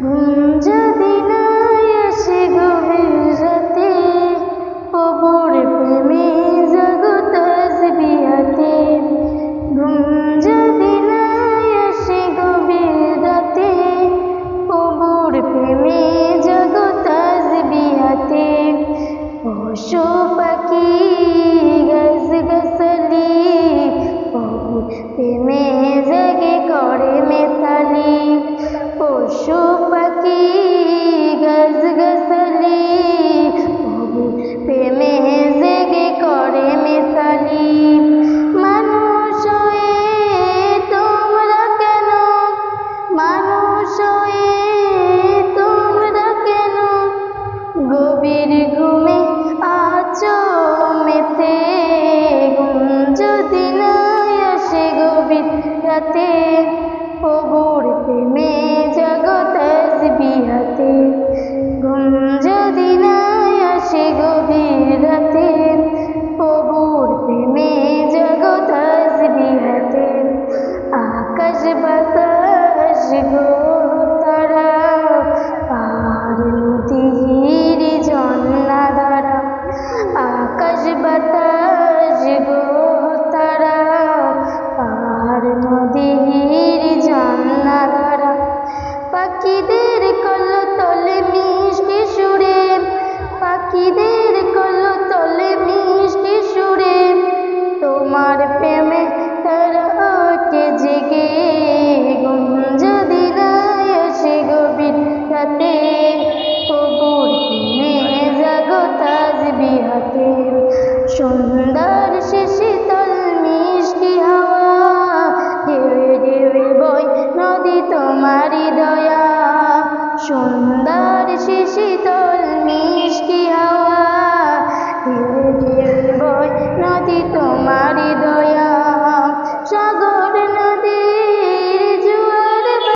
ঘুম যদি না আসে গভীর রাতে, কবর প্রেমে জাগো তাসবিহাতে। ঘুম যদি না আসে গভীর রাতে, কবর প্রেমে জাগো তাসবিহাতে। পশু পাখি গাছগাছালি কবর প্রেমে জাগে করে মেতালি। পশু পাখি গাছগাছালি কবর প্রেমে জেগে করে মেতালি। মানুষ হয়ে তোমরা কেন, মানুষ হয়ে তোমরা কেন গভীর ঘুমে আছো মেতে। ঘুম যদি না আসে গভীর রাতে, কবর প্রেমে জাগো তাসবিহাতে। ঘুম যদি না আসে গভীর রাতে, কবর প্রেমে জাগো তাসবিহাতে। আকাশ বাতাস গ্রহ তারা পাহাড় নদীর ঝর্ণা ধারা। আকাশ বাতাস গ্রহ তারা পাহাড় নদীর ঝর্ণা ধারা। পাখিদের কলতলে মিষ্টি সুরে, পাখিদের কলতলে মিষ্টি সুরে তোমার প্রেমে তারা ওঠে জেগে। ঘুম যদি না আসে গভীর রাতে, কবর প্রেমে জাগো তাসবিহাতে। সন্ধ্যার শেষে শীতল মিষ্টি হাওয়া, ঢেউয়ে ঢেউয়ে বয় নদী তোমারই দয়া। সন্ধ্যার শেষে শীতল মিষ্টি হাওয়া, ঢেউয়ে ঢেউয়ে বয় নদী তোমার